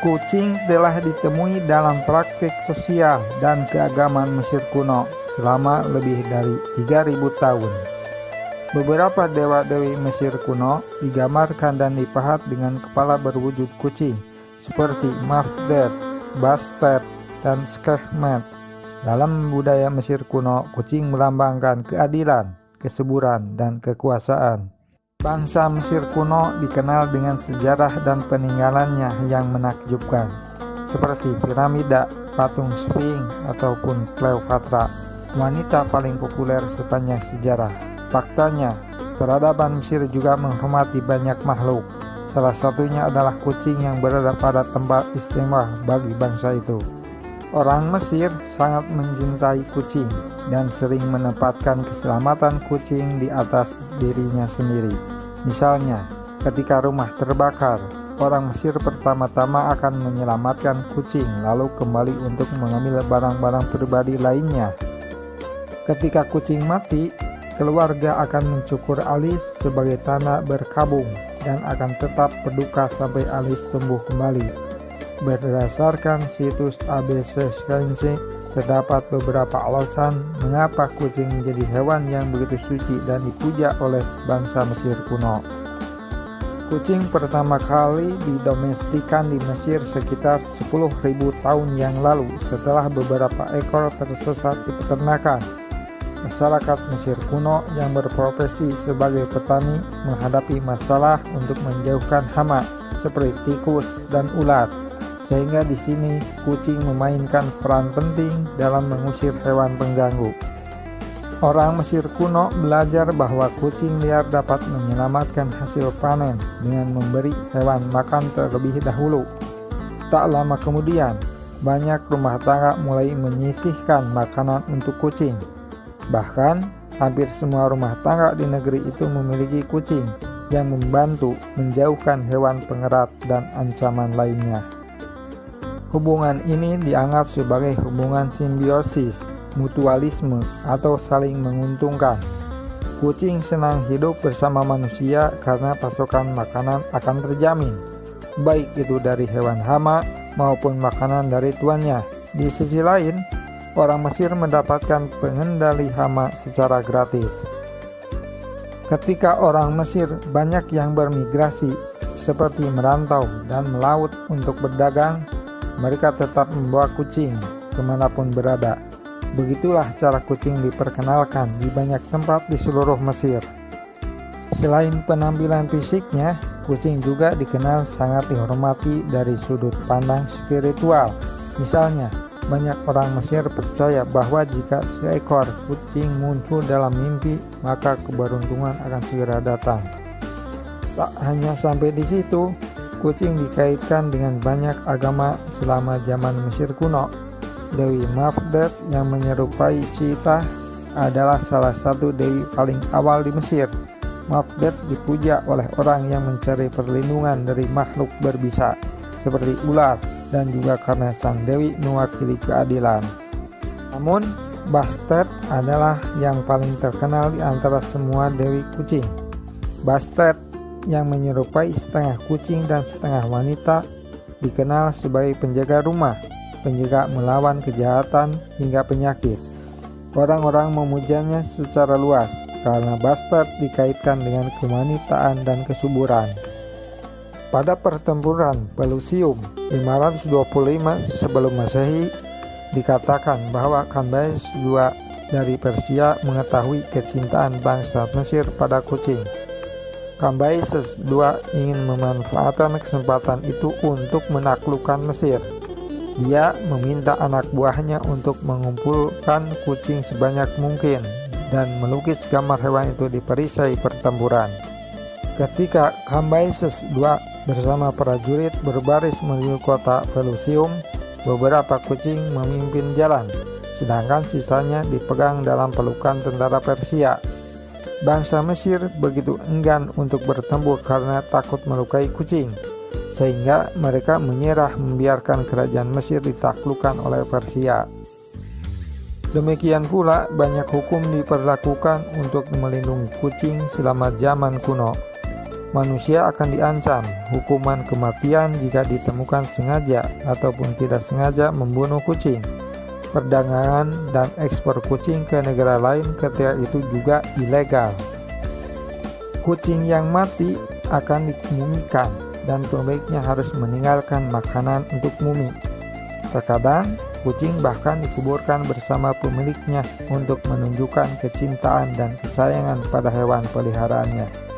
Kucing telah ditemui dalam praktik sosial dan keagamaan Mesir kuno selama lebih dari 3.000 tahun. Beberapa dewa-dewi Mesir kuno digambarkan dan dipahat dengan kepala berwujud kucing seperti Mafdet, Bastet, dan Sekhmet. Dalam budaya Mesir kuno, kucing melambangkan keadilan, kesuburan, dan kekuasaan. Bangsa Mesir kuno dikenal dengan sejarah dan peninggalannya yang menakjubkan, seperti piramida, patung Sphinx, ataupun Cleopatra, wanita paling populer sepanjang sejarah. Faktanya, peradaban Mesir juga menghormati banyak makhluk. Salah satunya adalah kucing yang berada pada tempat istimewa bagi bangsa itu. Orang Mesir sangat mencintai kucing dan sering menempatkan keselamatan kucing di atas dirinya sendiri. Misalnya, ketika rumah terbakar, orang Mesir pertama-tama akan menyelamatkan kucing lalu kembali untuk mengambil barang-barang pribadi lainnya. Ketika kucing mati, keluarga akan mencukur alis sebagai tanda berkabung dan akan tetap berduka sampai alis tumbuh kembali. Berdasarkan situs ABC Science, terdapat beberapa alasan mengapa kucing menjadi hewan yang begitu suci dan dipuja oleh bangsa Mesir kuno. Kucing pertama kali didomestikan di Mesir sekitar 10.000 tahun yang lalu setelah beberapa ekor tersesat di peternakan. Masyarakat Mesir kuno yang berprofesi sebagai petani menghadapi masalah untuk menjauhkan hama seperti tikus dan ular. Sehingga di sini kucing memainkan peran penting dalam mengusir hewan pengganggu. Orang Mesir kuno belajar bahwa kucing liar dapat menyelamatkan hasil panen dengan memberi hewan makan terlebih dahulu. Tak lama kemudian, banyak rumah tangga mulai menyisihkan makanan untuk kucing. Bahkan, hampir semua rumah tangga di negeri itu memiliki kucing yang membantu menjauhkan hewan pengerat dan ancaman lainnya. Hubungan ini dianggap sebagai hubungan simbiosis, mutualisme, atau saling menguntungkan. Kucing senang hidup bersama manusia karena pasokan makanan akan terjamin, baik itu dari hewan hama maupun makanan dari tuannya. Di sisi lain, orang Mesir mendapatkan pengendali hama secara gratis. Ketika orang Mesir banyak yang bermigrasi, seperti merantau dan melaut untuk berdagang, mereka tetap membawa kucing kemanapun berada. Begitulah cara kucing diperkenalkan di banyak tempat di seluruh Mesir. Selain penampilan fisiknya, kucing juga dikenal sangat dihormati dari sudut pandang spiritual. Misalnya, banyak orang Mesir percaya bahwa jika seekor kucing muncul dalam mimpi, maka keberuntungan akan segera datang. Tak hanya sampai di situ, kucing dikaitkan dengan banyak agama selama zaman Mesir kuno. Dewi Mafdet yang menyerupai Cita adalah salah satu dewi paling awal di Mesir. Mafdet dipuja oleh orang yang mencari perlindungan dari makhluk berbisa seperti ular dan juga karena sang dewi mewakili keadilan. Namun, Bastet adalah yang paling terkenal di antara semua dewi kucing. Bastet yang menyerupai setengah kucing dan setengah wanita dikenal sebagai penjaga rumah, penjaga melawan kejahatan hingga penyakit. Orang-orang memujanya secara luas karena Bastet dikaitkan dengan kewanitaan dan kesuburan. Pada pertempuran Pelusium 525 sebelum Masehi, dikatakan bahwa Cambyses II dari Persia mengetahui kecintaan bangsa Mesir pada kucing. Cambyses II ingin memanfaatkan kesempatan itu untuk menaklukkan Mesir. Dia meminta anak buahnya untuk mengumpulkan kucing sebanyak mungkin dan melukis gambar hewan itu di perisai pertempuran. Ketika Cambyses II bersama prajurit berbaris menuju kota Pelusium, beberapa kucing memimpin jalan, sedangkan sisanya dipegang dalam pelukan tentara Persia. Bangsa Mesir begitu enggan untuk bertempur karena takut melukai kucing, sehingga mereka menyerah membiarkan kerajaan Mesir ditaklukkan oleh Persia. Demikian pula banyak hukum diperlakukan untuk melindungi kucing selama zaman kuno. Manusia akan diancam hukuman kematian jika ditemukan sengaja ataupun tidak sengaja membunuh kucing. Perdagangan dan ekspor kucing ke negara lain ketika itu juga ilegal. Kucing yang mati akan dimumikan dan pemiliknya harus meninggalkan makanan untuk mumi. Terkadang, kucing bahkan dikuburkan bersama pemiliknya untuk menunjukkan kecintaan dan kesayangan pada hewan peliharaannya.